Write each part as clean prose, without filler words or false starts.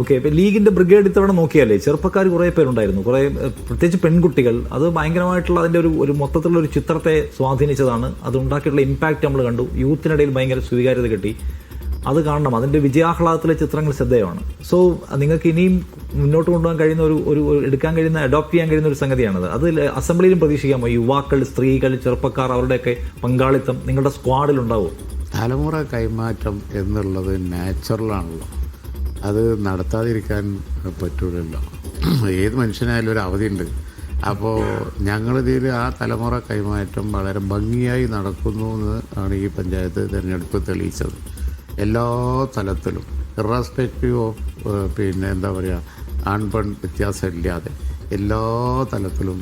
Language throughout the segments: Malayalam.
ഓക്കെ, ഇപ്പൊ ലീഗിന്റെ ബ്രിഗേഡ് ഇത്തവണ നോക്കിയാലേ ചെറുപ്പക്കാർ കുറെ പേരുണ്ടായിരുന്നു, കുറെ പ്രത്യേകിച്ച് പെൺകുട്ടികൾ. അത് ഭയങ്കരമായിട്ടുള്ള അതിന്റെ ഒരു മൊത്തത്തിലുള്ള ഒരു ചിത്രത്തെ സ്വാധീനിച്ചതാണ്. അത് ഉണ്ടാക്കിയിട്ടുള്ള ഇമ്പാക്ട് നമ്മൾ കണ്ടു. യൂത്തിനിടയിൽ ഭയങ്കര സ്വീകാര്യത കിട്ടി. അത് കാണണം. അതിന്റെ വിജയാഹ്ലാദത്തിലെ ചിത്രങ്ങൾ ശ്രദ്ധേയമാണ്. സോ നിങ്ങൾക്ക് ഇനിയും മുന്നോട്ട് കൊണ്ടുപോകാൻ കഴിയുന്ന ഒരു എടുക്കാൻ കഴിയുന്ന, അഡോപ്റ്റ് ചെയ്യാൻ കഴിയുന്ന ഒരു സംഗതിയാണത്. അത് അസംബ്ലിയിലും പ്രതീക്ഷിക്കാമോ? യുവാക്കൾ, സ്ത്രീകൾ, ചെറുപ്പക്കാർ, അവരുടെയൊക്കെ പങ്കാളിത്തം നിങ്ങളുടെ സ്ക്വാഡിൽ ഉണ്ടാവും? തലമുറ കൈമാറ്റം എന്നുള്ളത് നാച്ചുറലാണല്ലോ, അത് നടത്താതിരിക്കാൻ പറ്റൂലല്ലോ. ഏത് മനുഷ്യനായാലും ഒരു അവധിയുണ്ട്. അപ്പോൾ ഞങ്ങളിതിൽ ആ തലമുറ കൈമാറ്റം വളരെ ഭംഗിയായി നടക്കുന്നു എന്ന് ആണ് ഈ പഞ്ചായത്ത് തിരഞ്ഞെടുപ്പ് തെളിയിച്ചത്. എല്ലാ തലത്തിലും ഇറസ്പെക്റ്റീവ് ഓഫ് എന്താ പറയുക, ആൺ പെൺ വ്യത്യാസമില്ലാതെ എല്ലാ തലത്തിലും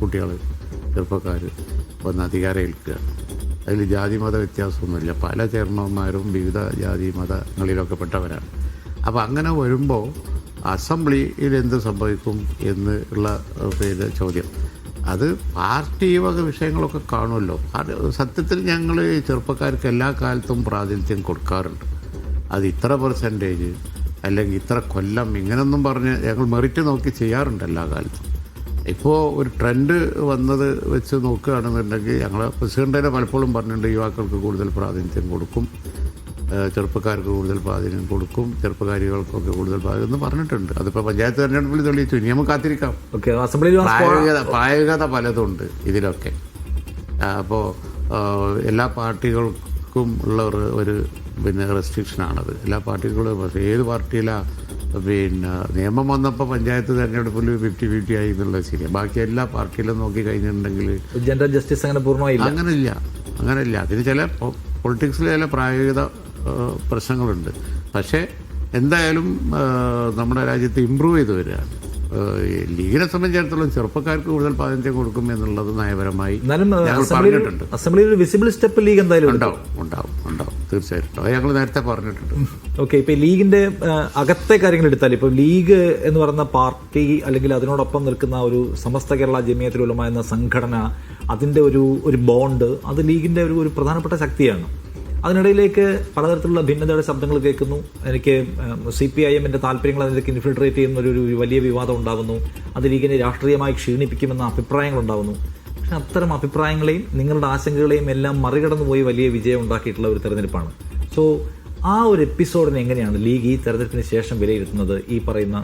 കുട്ടികൾ, ചെറുപ്പക്കാർ വന്ന് അധികാരം ഏൽക്കുകയാണ്. അതിൽ ജാതിമത വ്യത്യാസമൊന്നുമില്ല. പല ചെയർമാന്മാരും വിവിധ ജാതി മതങ്ങളിലൊക്കെ പെട്ടവരാണ്. അപ്പോൾ അങ്ങനെ വരുമ്പോൾ അസംബ്ലിയിൽ എന്ത് സംഭവിക്കും എന്നുള്ള ചോദ്യം, അത് പാർട്ടി വക വിഷയങ്ങളൊക്കെ കാണുമല്ലോ. സത്യത്തിൽ ഞങ്ങൾ ചെറുപ്പക്കാർക്ക് എല്ലാ കാലത്തും പ്രാതിനിധ്യം കൊടുക്കാറുണ്ട്. അത് ഇത്ര പെർസെൻറ്റേജ് അല്ലെങ്കിൽ ഇത്ര കൊല്ലം ഇങ്ങനൊന്നും പറഞ്ഞ് ഞങ്ങൾ മെറിറ്റ് നോക്കി ചെയ്യാറുണ്ട് എല്ലാ കാലത്തും. ഇപ്പോൾ ഒരു ട്രെൻഡ് വന്നത് വെച്ച് നോക്കുകയാണെന്നുണ്ടെങ്കിൽ ഞങ്ങൾ പ്രസിഡന്റ് തന്നെ പലപ്പോഴും പറഞ്ഞിട്ടുണ്ട്, യുവാക്കൾക്ക് കൂടുതൽ പ്രാതിനിധ്യം കൊടുക്കും, ചെറുപ്പക്കാർക്ക് കൂടുതൽ പ്രാതിനിധ്യം കൊടുക്കും, ചെറുപ്പക്കാരികൾക്കൊക്കെ കൂടുതൽ പ്രാതിനിധ്യം എന്ന് പറഞ്ഞിട്ടുണ്ട്. അതിപ്പോൾ പഞ്ചായത്ത് തെരഞ്ഞെടുപ്പിൽ തെളിയിച്ചു. ഇനി നമുക്ക് കാത്തിരിക്കാം. പ്രായോഗികത പലതുണ്ട് ഇതിലൊക്കെ. അപ്പോൾ എല്ലാ പാർട്ടികൾക്കും ഉള്ള ഒരു റെസ്ട്രിക്ഷനാണത്. എല്ലാ പാർട്ടികളും. പക്ഷേ ഏത് പാർട്ടിയിലാണ് നിയമം വന്നപ്പോൾ പഞ്ചായത്ത് തെരഞ്ഞെടുപ്പിൽ 50-50 ആയി എന്നുള്ളത് ശരിയാണ്. ബാക്കി എല്ലാ പാർട്ടിയിലും നോക്കി കഴിഞ്ഞിട്ടുണ്ടെങ്കിൽ ജെൻഡർ ജസ്റ്റിസ് അങ്ങനെ പൂർണ്ണമായില്ല. അങ്ങനെയില്ല. അതിന് ചില പൊളിറ്റിക്സിൽ ചില പ്രായോഗികത പ്രശ്നങ്ങളുണ്ട്. പക്ഷേ എന്തായാലും നമ്മുടെ രാജ്യത്ത് ഇമ്പ്രൂവ് ചെയ്ത് വരികയാണ്. ലീഗിനെ സംബന്ധിച്ചിടത്തോളം ചെറുപ്പക്കാർക്ക് കൂടുതൽ പ്രാതിനിധ്യം കൊടുക്കും എന്നുള്ളത് നയപരമായി ഞങ്ങൾ പറഞ്ഞിട്ടുണ്ട്. അസംബ്ലിയിൽ ഒരു വിസിബിൾ സ്റ്റെപ്പ് ലീഗ് എന്തായാലും ഉണ്ടാവും തീർച്ചയായിട്ടും. അത് ഞങ്ങൾ നേരത്തെ പറഞ്ഞിട്ടുണ്ട്. ഓക്കെ, ഇപ്പൊ ലീഗിന്റെ അകത്തെ കാര്യങ്ങൾ എടുത്താൽ, ഇപ്പൊ ലീഗ് എന്ന് പറയുന്ന പാർട്ടി അല്ലെങ്കിൽ അതിനോടൊപ്പം നിൽക്കുന്ന ഒരു സമസ്ത കേരള ജമിയത്തുൽ ഉലമ എന്ന സംഘടന, അതിന്റെ ഒരു ബോണ്ട്, അത് ലീഗിന്റെ ഒരു പ്രധാനപ്പെട്ട ശക്തിയാണ്. അതിനിടയിലേക്ക് പലതരത്തിലുള്ള ഭിന്നതയുടെ ശബ്ദങ്ങൾ കേൾക്കുന്നു. എനിക്ക് CPIM-ന്റെ താല്പര്യങ്ങൾ അതിലേക്ക് ഇൻഫിൽട്രേറ്റ് ചെയ്യുന്ന ഒരു വലിയ വിവാദം ഉണ്ടാകുന്നു. അത് ലീഗിനെ രാഷ്ട്രീയമായി ക്ഷീണിപ്പിക്കുമെന്ന അഭിപ്രായങ്ങളുണ്ടാകുന്നു. പക്ഷെ അത്തരം അഭിപ്രായങ്ങളെയും നിങ്ങളുടെ ആശങ്കകളെയും എല്ലാം മറികടന്നു പോയി വലിയ വിജയം ഉണ്ടാക്കിയിട്ടുള്ള ഒരു തെരഞ്ഞെടുപ്പാണ്. സോ ആ ഒരു എപ്പിസോഡിനെ എങ്ങനെയാണ് ലീഗ് ഈ തെരഞ്ഞെടുപ്പിന് ശേഷം വിലയിരുത്തുന്നത്? ഈ പറയുന്ന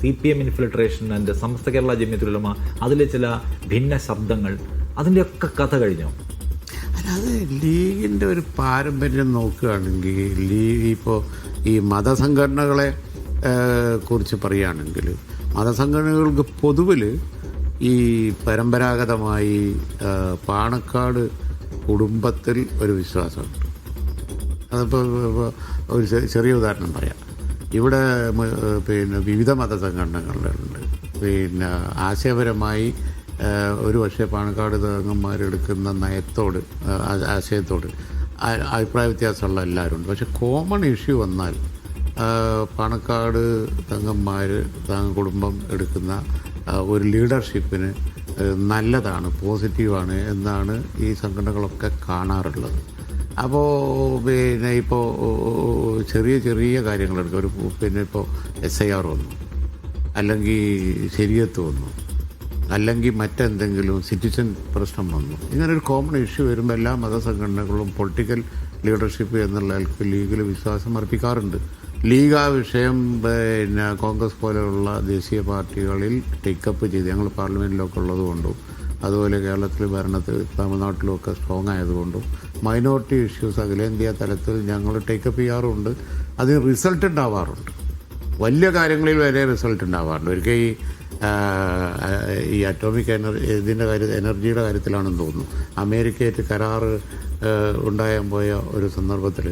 CPM infiltration and Samastha Kerala Jamiyyathul ഉലമ, അതിലെ ചില ഭിന്ന ശബ്ദങ്ങൾ, അതിൻ്റെയൊക്കെ കഥ കഴിഞ്ഞോ? അത് ലീഗിൻ്റെ ഒരു പാരമ്പര്യം നോക്കുകയാണെങ്കിൽ, ലീഗ് ഇപ്പോൾ ഈ മതസംഘടനകളെ കുറിച്ച് പറയുകയാണെങ്കിൽ, മതസംഘടനകൾക്ക് പൊതുവിൽ ഈ പരമ്പരാഗതമായി പാണക്കാട് കുടുംബത്തിൽ ഒരു വിശ്വാസമുണ്ട്. അതിപ്പോൾ ഒരു ചെറിയ ഉദാഹരണം പറയാം. ഇവിടെ വിവിധ മതസംഘടനകളുണ്ട്. ആശയപരമായി ഒരു പക്ഷേ പാണക്കാട് തങ്ങന്മാരെടുക്കുന്ന നയത്തോട്, ആശയത്തോട് അഭിപ്രായ വ്യത്യാസമുള്ള എല്ലാവരും ഉണ്ട്. പക്ഷെ കോമൺ ഇഷ്യൂ വന്നാൽ പാണക്കാട് തങ്ങന്മാർ, കുടുംബം എടുക്കുന്ന ഒരു ലീഡർഷിപ്പിന് നല്ലതാണ്, പോസിറ്റീവാണ് എന്നാണ് ഈ സംഘടനകളൊക്കെ കാണാറുള്ളത്. അപ്പോൾ ഇപ്പോൾ ചെറിയ കാര്യങ്ങളെടുക്കുക. ഇപ്പോൾ SIR വന്നു, അല്ലെങ്കിൽ ശരീഅത്ത് വന്നു, അല്ലെങ്കിൽ മറ്റെന്തെങ്കിലും സിറ്റിസൺ പ്രശ്നം വന്നു. ഇങ്ങനൊരു കോമൺ ഇഷ്യൂ വരുമ്പോൾ എല്ലാ മതസംഘടനകളും പൊളിറ്റിക്കൽ ലീഡർഷിപ്പ് എന്നുള്ള ലീഗിൽ വിശ്വാസം അർപ്പിക്കാറുണ്ട്. ലീഗ് ആ വിഷയം കോൺഗ്രസ് പോലെയുള്ള ദേശീയ പാർട്ടികളിൽ ടേക്കപ്പ് ചെയ്ത്, ഞങ്ങൾ പാർലമെൻറ്റിലൊക്കെ ഉള്ളതുകൊണ്ടും അതുപോലെ കേരളത്തിൽ ഭരണത്തിൽ തമിഴ്നാട്ടിലുമൊക്കെ സ്ട്രോങ് ആയതുകൊണ്ടും മൈനോറിറ്റി ഇഷ്യൂസ് അഖിലേന്ത്യാ തലത്തിൽ ഞങ്ങൾ ടേക്കപ്പ് ചെയ്യാറുണ്ട്. അതിന് റിസൾട്ട് ഉണ്ടാവാറുണ്ട്. വലിയ കാര്യങ്ങളിൽ വരെ റിസൾട്ട് ഉണ്ടാവാറുണ്ട്. ഒരിക്കൽ ഈ അറ്റോമിക് എനർജിയുടെ കാര്യത്തിലാണെന്ന് തോന്നുന്നു, അമേരിക്കയായിട്ട് കരാറ് ഉണ്ടായാൻ പോയ ഒരു സന്ദർഭത്തിൽ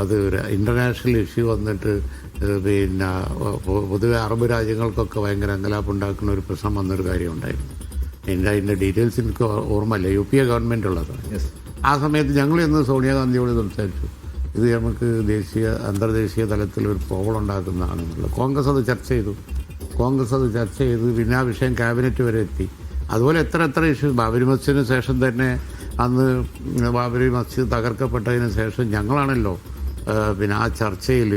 അത് ഒരു ഇൻ്റർനാഷണൽ ഇഷ്യൂ വന്നിട്ട് പൊതുവെ അറബ് രാജ്യങ്ങൾക്കൊക്കെ ഭയങ്കര അങ്കലാപ്പുണ്ടാക്കുന്ന ഒരു പ്രശ്നം വന്നൊരു കാര്യം ഉണ്ടായിരുന്നു. അതിൻ്റെ ഡീറ്റെയിൽസ് എനിക്ക് ഓർമ്മയില്ല. UPA ഗവൺമെൻറ് ഉള്ളതാണ്. ആ സമയത്ത് ഞങ്ങൾ ഇന്ന് സോണിയാഗാന്ധിയോട് സംസാരിച്ചു, ഇത് നമുക്ക് അന്തർദേശീയ തലത്തിൽ ഒരു പ്രോബ്ലം ഉണ്ടാക്കുന്നതാണെന്നുള്ളത്. കോൺഗ്രസ് അത് ചർച്ച ചെയ്തു. പിന്നെ ആ വിഷയം ക്യാബിനറ്റ് വരെ എത്തി. അതുപോലെ എത്ര ഇഷ്യൂസ്. ബാബരി മസ്ജിദിന് ശേഷം തന്നെ, അന്ന് ബാബരി മസ്ജിദ് തകർക്കപ്പെട്ടതിന് ശേഷം ഞങ്ങളാണല്ലോ പിന്നെ ആ ചർച്ചയിൽ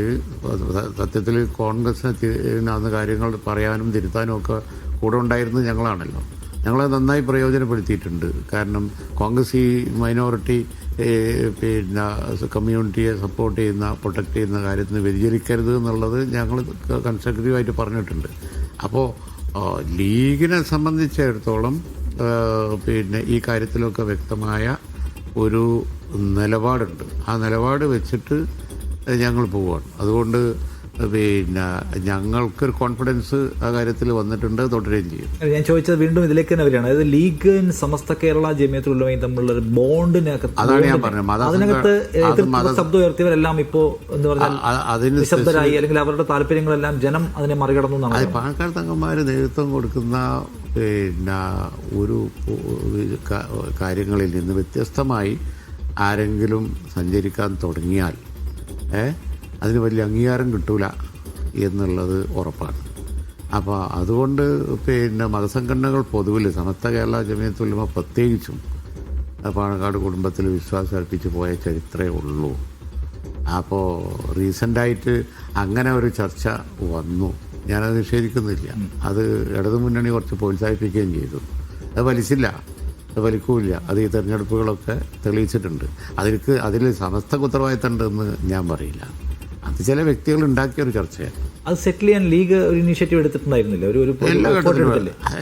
സത്യത്തിൽ കോൺഗ്രസിന് അന്ന് കാര്യങ്ങൾ പറയാനും തിരുത്താനും ഒക്കെ കൂടെ ഉണ്ടായിരുന്നത് ഞങ്ങളാണല്ലോ. ഞങ്ങളെ നന്നായി പ്രയോജനപ്പെടുത്തിയിട്ടുണ്ട്. കാരണം കോൺഗ്രസ് ഈ മൈനോറിറ്റി പിന്നെ കമ്മ്യൂണിറ്റിയെ സപ്പോർട്ട് ചെയ്യുന്ന പ്രൊട്ടക്റ്റ് ചെയ്യുന്ന കാര്യത്തിന് വ്യതിചലിക്കരുത് എന്നുള്ളത് ഞങ്ങൾ കൺസ്ട്രക്റ്റീവായിട്ട് പറഞ്ഞിട്ടുണ്ട്. അപ്പോൾ ലീഗിനെ സംബന്ധിച്ചിടത്തോളം പിന്നെ ഈ കാര്യത്തിലൊക്കെ വ്യക്തമായ ഒരു നിലപാടുണ്ട്. ആ നിലപാട് വെച്ചിട്ട് ഞങ്ങൾ പോവുകയാണ്. അതുകൊണ്ട് പിന്നെ ഞങ്ങൾക്കൊരു കോൺഫിഡൻസ് ആ കാര്യത്തിൽ വന്നിട്ടുണ്ട്, തുടരുകയും ചെയ്യും. ഞാൻ ചോദിച്ചത് വീണ്ടും ഇതിലേക്ക് തന്നെ വരികയാണ്. അതായത് ലീഗ് സമസ്ത കേരള ജമിയത്തുൽ ഉലമയും തമ്മിലുള്ള ഒരു ബോണ്ടിനകത്ത്, അതാണ് ഞാൻ പറഞ്ഞത്, അതിനകത്ത് ശബ്ദം ഉയർത്തിയവരെല്ലാം ഇപ്പോ എന്ന് പറഞ്ഞാൽ നിശബ്ദരായി, അല്ലെങ്കിൽ അവരുടെ താല്പര്യങ്ങളെല്ലാം ജനം അതിനെ മറികടന്നു എന്നാണ്. പാണക്കാട് തങ്ങന്മാർ നേതൃത്വം കൊടുക്കുന്ന പിന്നെ ഒരു കാര്യങ്ങളിൽ നിന്ന് വ്യത്യസ്തമായി ആരെങ്കിലും സഞ്ചരിക്കാൻ തുടങ്ങിയാൽ അതിന് വലിയ അംഗീകാരം കിട്ടൂല എന്നുള്ളത് ഉറപ്പാണ്. അപ്പോൾ അതുകൊണ്ട് പിന്നെ മതസംഘടനകൾ പൊതുവിൽ സമസ്ത കേരള ജമിയത്തുൽ ഉലമ പ്രത്യേകിച്ചും പാണക്കാട് കുടുംബത്തിൽ വിശ്വാസം അർപ്പിച്ച് പോയ ചരിത്രമേ ഉള്ളൂ. അപ്പോൾ റീസെൻ്റായിട്ട് അങ്ങനെ ഒരു ചർച്ച വന്നു, ഞാനത് നിഷേധിക്കുന്നില്ല. അത് ഇടതുമുന്നണി കുറച്ച് പ്രോത്സാഹിപ്പിക്കുകയും ചെയ്തു. അത് വലിക്കൂല്ല. അത് ഈ തെരഞ്ഞെടുപ്പുകളൊക്കെ തെളിയിച്ചിട്ടുണ്ട്. അതിൽ സമസ്ത ഉത്തരവാദിത്തമുണ്ടെന്ന് ഞാൻ പറയില്ല. അത് ചില വ്യക്തികൾ ഉണ്ടാക്കിയൊരു ചർച്ചയാണ്. അത് സെറ്റിൽ ചെയ്യാൻ ലീഗ് ഒരു ഇനീഷ്യേറ്റീവ് എടുത്തിട്ടുണ്ടായിരുന്നില്ല?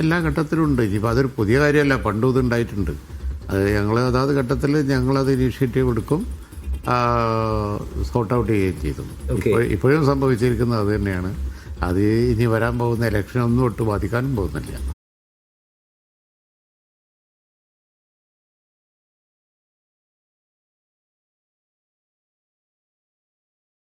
എല്ലാ ഘട്ടത്തിലും ഉണ്ട്. ഇനിയിപ്പോൾ അതൊരു പുതിയ കാര്യമല്ല, പണ്ടും ഇത് ഉണ്ടായിട്ടുണ്ട്. അത് ഞങ്ങൾ അതാത് ഘട്ടത്തിൽ ഞങ്ങളത് ഇനീഷ്യേറ്റീവ് എടുക്കും, സോർട്ട് ഔട്ട് ചെയ്യുകയും ചെയ്തു. ഇപ്പോഴും സംഭവിച്ചിരിക്കുന്നത് അത് തന്നെയാണ്. അത് ഇനി വരാൻ പോകുന്ന ഇലക്ഷനൊന്നും ഒട്ട് ബാധിക്കാനും പോകുന്നില്ല.